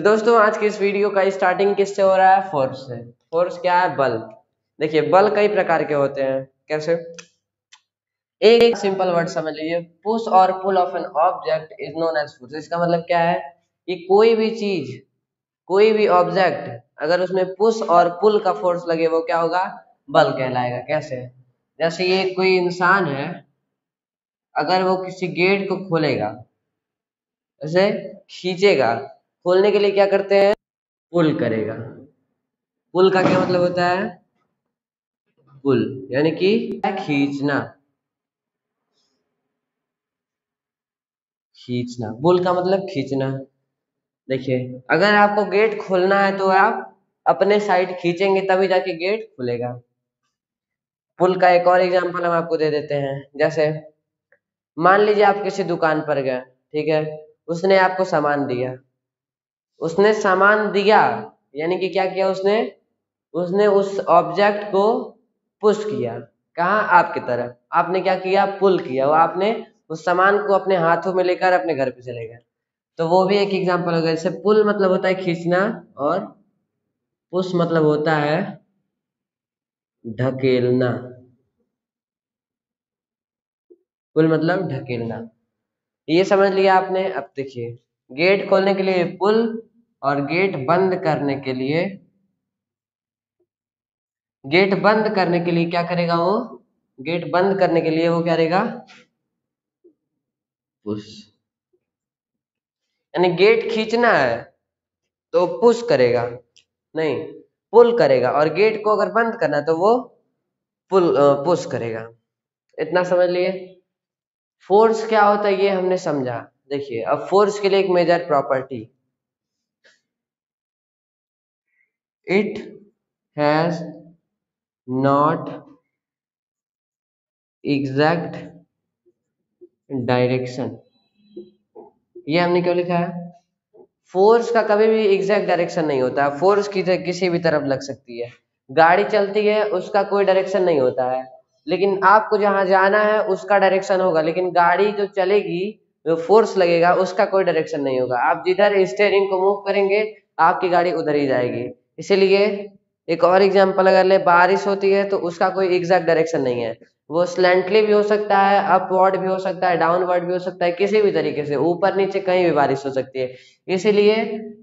दोस्तों आज की इस वीडियो का स्टार्टिंग किससे हो रहा है? फोर्स से। फोर्स क्या है? बल। देखिए बल कई प्रकार के होते हैं। कैसे? एक सिंपल वर्ड समझ लीजिए, पुश और pull of an object is known as force. इसका मतलब क्या है कि कोई भी चीज, कोई भी ऑब्जेक्ट अगर उसमें पुश और पुल का फोर्स लगे वो क्या होगा? बल कहलाएगा। कैसे? जैसे ये कोई इंसान है, अगर वो किसी गेट को खोलेगा, उसे खींचेगा, खोलने के लिए क्या करते हैं? पुल करेगा। पुल का क्या मतलब होता है? पुल यानी कि खींचना। खींचना, पुल का मतलब खींचना। देखिए अगर आपको गेट खोलना है तो आप अपने साइड खींचेंगे तभी जाके गेट खुलेगा। पुल का एक और एग्जांपल हम आपको दे देते हैं। जैसे मान लीजिए आप किसी दुकान पर गए, ठीक है, उसने आपको सामान दिया। उसने सामान दिया यानी कि क्या किया उसने? उसने उस ऑब्जेक्ट को पुश किया। कहाँ? आपकी तरफ। आपने क्या किया? पुल किया। वो आपने उस सामान को अपने हाथों में लेकर अपने घर पे चले गए। तो वो भी एक एग्जांपल हो गया। जैसे पुल मतलब होता है खींचना और पुश मतलब होता है ढकेलना। पुल मतलब ढकेलना। ये समझ लिया आपने। अब देखिए गेट खोलने के लिए पुल और गेट बंद करने के लिए, गेट बंद करने के लिए क्या करेगा वो? गेट बंद करने के लिए वो क्या करेगा? पुश। यानी गेट खींचना है तो पुश करेगा, नहीं पुल करेगा, और गेट को अगर बंद करना है तो वो पुश करेगा। इतना समझ लिए। फोर्स क्या होता है ये हमने समझा। देखिए अब फोर्स के लिए एक major property, it has not exact direction. ये हमने क्यों लिखा है? फोर्स का कभी भी एग्जैक्ट डायरेक्शन नहीं होता। फोर्स किसी भी तरफ लग सकती है। गाड़ी चलती है उसका कोई डायरेक्शन नहीं होता है, लेकिन आपको जहां जाना है उसका डायरेक्शन होगा। लेकिन गाड़ी जो चलेगी, जो फोर्स लगेगा उसका कोई डायरेक्शन नहीं होगा। आप जिधर स्टीयरिंग को मूव करेंगे आपकी गाड़ी उधर ही जाएगी। इसीलिए एक और एग्जांपल अगर ले, बारिश होती है तो उसका कोई एग्जैक्ट डायरेक्शन नहीं है। वो स्लैंटली भी हो सकता है, अपवर्ड भी हो सकता है, डाउनवर्ड भी हो सकता है, किसी भी तरीके से ऊपर नीचे कहीं भी बारिश हो सकती है। इसीलिए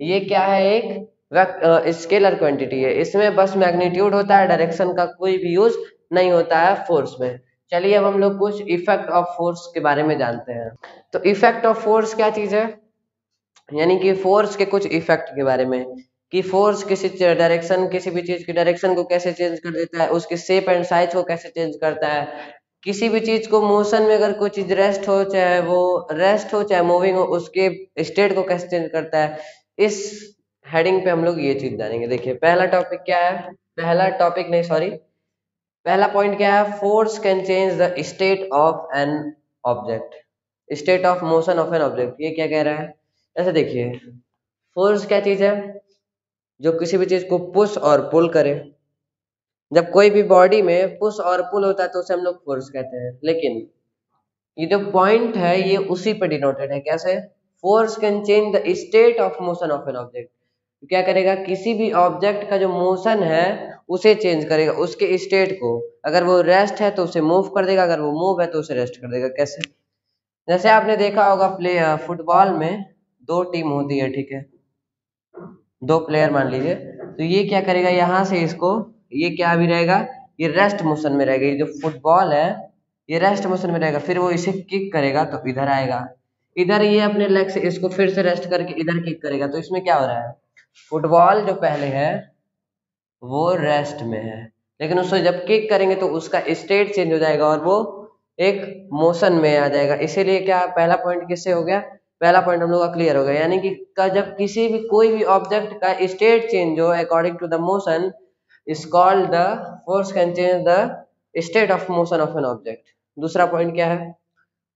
ये क्या है? एक स्केलर क्वांटिटी है। इसमें बस मैग्नीट्यूड होता है, डायरेक्शन का कोई भी यूज नहीं होता है फोर्स में। चलिए अब हम लोग कुछ इफेक्ट ऑफ फोर्स के बारे में जानते हैं। तो इफेक्ट ऑफ फोर्स क्या चीज है? यानी कि फोर्स के कुछ इफेक्ट के बारे में, कि फोर्स किसी डायरेक्शन, किसी भी चीज की डायरेक्शन को कैसे चेंज कर देता है, उसके शेप एंड साइज को कैसे चेंज करता है, किसी भी चीज को मोशन में अगर कोई चीज रेस्ट हो, चाहे वो रेस्ट हो चाहे मूविंग हो, उसके स्टेट को कैसे चेंज करता है। इस हेडिंग पे हम लोग ये चीज जानेंगे। देखिए पहला टॉपिक क्या है? पहला टॉपिक नहीं, सॉरी, पहला पॉइंट क्या है? Force can change the state of an object. State of motion of an object, ये क्या कह रहा है? ऐसे देखिए, फोर्स क्या चीज है? जो किसी भी चीज को पुश और पुल करे। जब कोई भी बॉडी में पुश और पुल होता है तो उसे हम लोग फोर्स कहते हैं। लेकिन ये जो पॉइंट है ये उसी पे डिनोटेड है। कैसे? Force can change the state of motion of an object. क्या करेगा? किसी भी ऑब्जेक्ट का जो मोशन है उसे चेंज करेगा, उसके स्टेट को। अगर वो रेस्ट है तो उसे मूव कर देगा, अगर वो मूव है तो उसे रेस्ट कर देगा। कैसे? जैसे आपने देखा होगा फुटबॉल में दो टीम होती है, ठीक है, दो प्लेयर मान लीजिए। तो ये क्या करेगा? यहाँ से इसको, ये क्या भी रहेगा? ये रेस्ट मोशन में रहेगा। ये जो फुटबॉल है ये रेस्ट मोशन में रहेगा। फिर वो इसे किक करेगा तो इधर आएगा, इधर ये अपने लेग से इसको फिर से रेस्ट करके इधर किक करेगा। तो इसमें क्या हो रहा है? फुटबॉल जो पहले है वो रेस्ट में है, लेकिन उसको जब किक करेंगे तो उसका स्टेट चेंज हो जाएगा और वो एक मोशन में आ जाएगा। इसीलिए क्या पहला पॉइंट किससे हो गया? पहला पॉइंट हम लोग का क्लियर हो गया। यानी कि जब किसी भी कोई भी ऑब्जेक्ट का स्टेट चेंज हो according to the motion is called the force can change the state of motion of an object. दूसरा पॉइंट क्या है?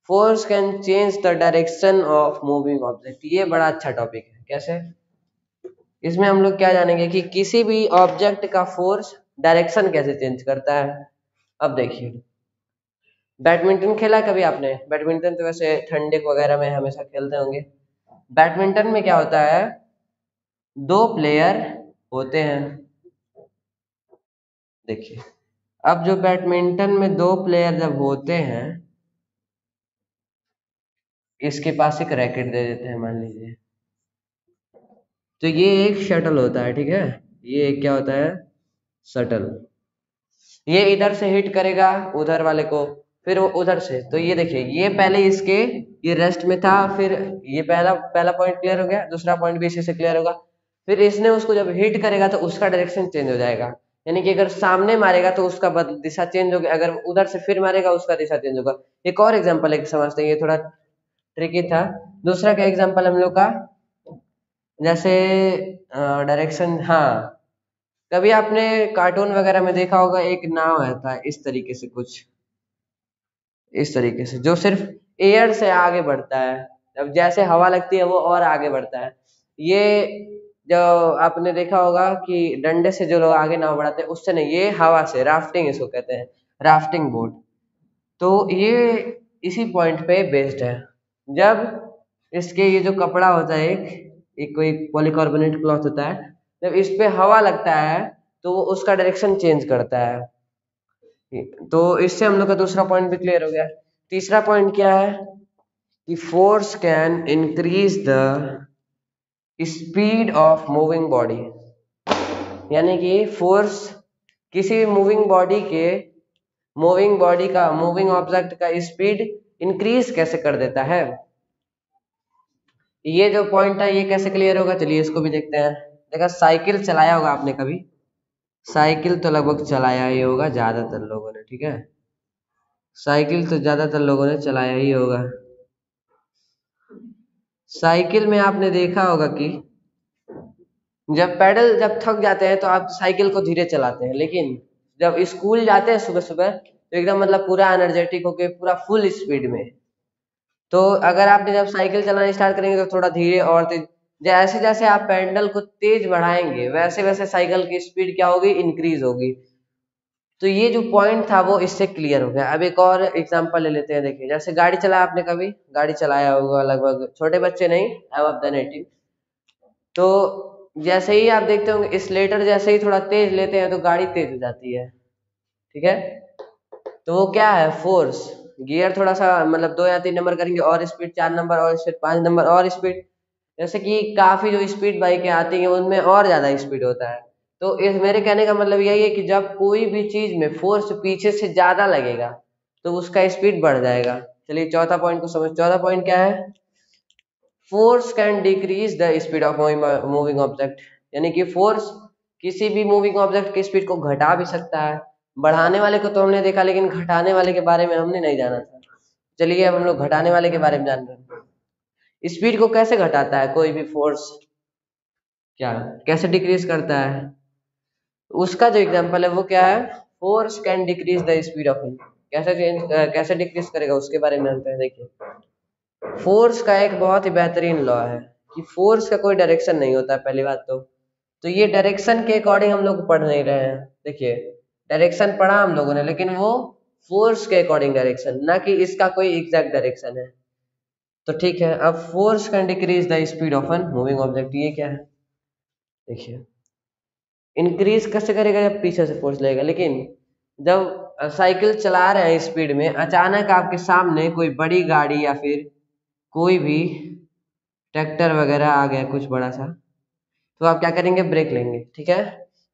Force can change the direction of moving object. ये बड़ा अच्छा टॉपिक है। कैसे? इसमें हम लोग क्या जानेंगे कि किसी भी ऑब्जेक्ट का फोर्स डायरेक्शन कैसे चेंज करता है। अब देखिए, बैडमिंटन खेला कभी आपने? बैडमिंटन तो वैसे ठंडे वगैरह में हमेशा खेलते होंगे। बैडमिंटन में क्या होता है? दो प्लेयर होते हैं। देखिए, अब जो बैडमिंटन में दो प्लेयर जब होते हैं, इसके पास एक रैकेट दे देते हैं मान लीजिए, तो ये एक शटल होता है, ठीक है, ये एक क्या होता है, शटल। ये इधर से हिट करेगा उधर वाले को, फिर वो उधर से, तो ये देखिए ये पहले इसके ये रेस्ट में था, फिर ये पहला पहला पॉइंट क्लियर हो गया, दूसरा पॉइंट भी इसी से क्लियर होगा, फिर इसने उसको जब हिट करेगा तो उसका डायरेक्शन चेंज हो जाएगा, यानी कि अगर सामने मारेगा तो उसका दिशा चेंज होगी, अगर उधर से फिर मारेगा उसका दिशा चेंज होगा। एक और एग्जांपल एक समझते हैं, ये थोड़ा ट्रिकी था। दूसरा क्या एग्जांपल हम लोग का, जैसे डायरेक्शन, हाँ, कभी आपने कार्टून वगैरह में देखा होगा एक नाव रहता है इस तरीके से, कुछ इस तरीके से, जो सिर्फ एयर से आगे बढ़ता है, अब जैसे हवा लगती है वो और आगे बढ़ता है। ये जो आपने देखा होगा कि डंडे से जो लोग आगे नाव बढ़ाते हैं, उससे नहीं, ये हवा से, राफ्टिंग इसको कहते हैं, राफ्टिंग बोट। तो ये इसी पॉइंट पे बेस्ड है। जब इसके ये जो कपड़ा होता है, एक कोई पॉलीकार्बोनेट क्लॉथ होता है, जब इस पे हवा लगता है तो वो उसका डायरेक्शन चेंज करता है। तो इससे हम लोग का दूसरा पॉइंट भी क्लियर हो गया। तीसरा पॉइंट क्या है कि force can increase the speed of moving body, यानी कि फोर्स किसी भी मूविंग बॉडी का, मूविंग ऑब्जेक्ट का स्पीड इंक्रीज कैसे कर देता है। ये जो पॉइंट है ये कैसे क्लियर होगा, चलिए इसको भी देखते हैं। देखा, साइकिल चलाया होगा आपने कभी, साइकिल तो लगभग चलाया ही होगा ज्यादातर लोगों ने, ठीक है, साइकिल तो ज्यादातर लोगों ने चलाया ही होगा। साइकिल में आपने देखा होगा कि जब थक जाते हैं तो आप साइकिल को धीरे चलाते हैं, लेकिन जब स्कूल जाते हैं सुबह सुबह तो एकदम मतलब पूरा एनर्जेटिक होके पूरा फुल स्पीड में। तो अगर आपने जब साइकिल चलाना स्टार्ट करेंगे तो थोड़ा धीरे और तेज, जैसे जैसे आप पैडल को तेज बढ़ाएंगे वैसे वैसे साइकिल की स्पीड क्या होगी, इंक्रीज होगी। तो ये जो पॉइंट था वो इससे क्लियर हो गया। अब एक और एग्जांपल ले लेते हैं। देखिए, जैसे गाड़ी चलाया आपने कभी, गाड़ी चलाया होगा लगभग, छोटे बच्चे नहीं, अबव द 18। तो जैसे ही आप देखते होंगे स्लेटर जैसे ही थोड़ा तेज लेते हैं तो गाड़ी तेज हो जाती है, ठीक है। तो वो क्या है, फोर्स। गियर थोड़ा सा मतलब 2 या 3 नंबर करेंगे और स्पीड, 4 नंबर और स्पीड, 5 नंबर और स्पीड, जैसे कि काफी जो स्पीड बाइकें आती हैं उनमें और ज्यादा स्पीड होता है। तो इस मेरे कहने का मतलब यही है कि जब कोई भी चीज में फोर्स पीछे से ज्यादा लगेगा तो उसका स्पीड बढ़ जाएगा। चलिए चौथा पॉइंट को समझ, चौथा पॉइंट क्या है, force can decrease the speed of moving object, यानी कि फोर्स किसी भी मूविंग ऑब्जेक्ट की स्पीड को घटा भी सकता है। बढ़ाने वाले को तो हमने देखा, लेकिन घटाने वाले के बारे में हमने नहीं जाना था। चलिए अब हम लोग घटाने वाले के बारे में जान रहे हैं। स्पीड को कैसे घटाता है कोई भी फोर्स, क्या कैसे डिक्रीज करता है, उसका जो एग्जांपल है वो क्या है, force can decrease the speed of, कैसे डिक्रीज करेगा उसके बारे में जानते हैं। देखिए, फोर्स का एक बहुत ही बेहतरीन लॉ है कि फोर्स का कोई डायरेक्शन नहीं होता है, पहली बात तो ये डायरेक्शन के अकॉर्डिंग हम लोग पढ़ नहीं रहे हैं। देखिए, डायरेक्शन पढ़ा हम लोगों ने, लेकिन वो फोर्स के अकॉर्डिंग डायरेक्शन, ना कि इसका कोई एग्जैक्ट डायरेक्शन है। तो ठीक है, अब force can decrease the speed of an moving object, ये क्या है, देखिए इंक्रीज कैसे करेगा, जब पीछे से फोर्स लगेगा। लेकिन जब साइकिल चला रहे हैं स्पीड में, अचानक आपके सामने कोई बड़ी गाड़ी या फिर कोई भी ट्रैक्टर वगैरह आ गया कुछ बड़ा सा, तो आप क्या करेंगे, ब्रेक लेंगे, ठीक है।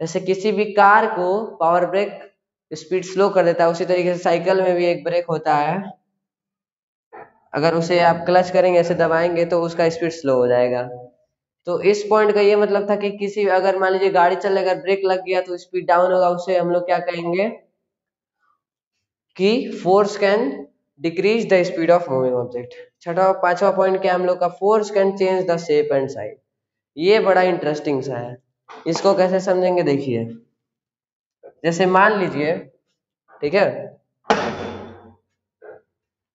जैसे किसी भी कार को पावर ब्रेक स्पीड स्लो कर देता है, उसी तरीके से साइकिल में भी एक ब्रेक होता है, अगर उसे आप क्लच करेंगे, ऐसे दबाएंगे तो उसका स्पीड स्लो हो जाएगा। तो इस पॉइंट का ये मतलब था कि किसी, अगर मान लीजिए गाड़ी चल रही, अगर ब्रेक लग गया तो स्पीड डाउन होगा, उसे हम लोग क्या कहेंगे कि force can decrease the speed of moving object. छठा पांचवा पॉइंट क्या हम लोग का, force can change the shape and size. ये बड़ा इंटरेस्टिंग सा है, इसको कैसे समझेंगे, देखिए जैसे मान लीजिए, ठीक है,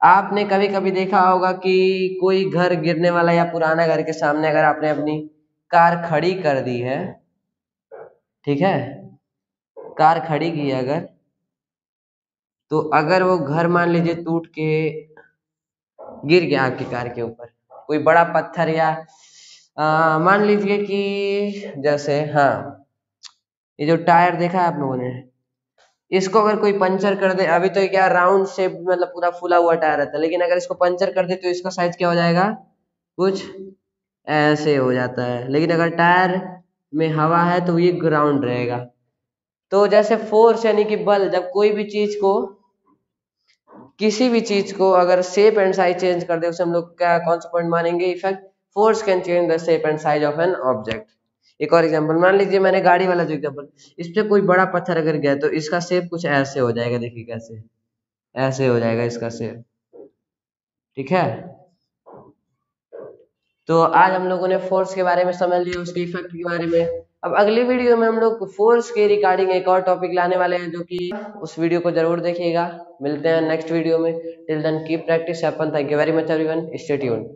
आपने कभी कभी देखा होगा कि कोई घर गिरने वाला या पुराना घर के सामने अगर आपने अपनी कार खड़ी कर दी है, ठीक है, कार खड़ी की है अगर, तो अगर वो घर मान लीजिए टूट के गिर गया आपकी कार के ऊपर, कोई बड़ा पत्थर या मान लीजिए कि जैसे हाँ, ये जो टायर देखा है आप लोगों ने, इसको अगर कोई पंचर कर दे, अभी तो क्या राउंड शेप मतलब पूरा फूला हुआ टायर रहता है, लेकिन अगर इसको पंचर कर दे तो इसका साइज क्या हो जाएगा, कुछ ऐसे हो जाता है। लेकिन अगर टायर में हवा है तो ये ग्राउंड रहेगा। तो जैसे फोर्स यानी कि बल, जब कोई भी चीज को, किसी भी चीज को अगर शेप एंड साइज चेंज कर दे, उसे हम लोग क्या कौन सा पॉइंट मानेंगे, effect force can change the shape and size of an object. एक और एग्जांपल मान लीजिए, मैंने गाड़ी वाला जो एग्जांपल, इस पे कोई बड़ा पत्थर अगर गया तो इसका शेप कुछ ऐसे हो जाएगा, देखिए कैसे, ऐसे हो जाएगा इसका शेप। ठीक है, तो आज हम लोगों ने फोर्स के बारे में समझ लिया, उसके इफेक्ट के बारे में। अब अगली वीडियो में हम लोग फोर्स के रिगार्डिंग एक और टॉपिक लाने वाले हैं, जो कि उस वीडियो को जरूर देखिएगा। मिलते हैं नेक्स्ट वीडियो में। Till then keep practice happen. Thank you very much everyone, stay tuned.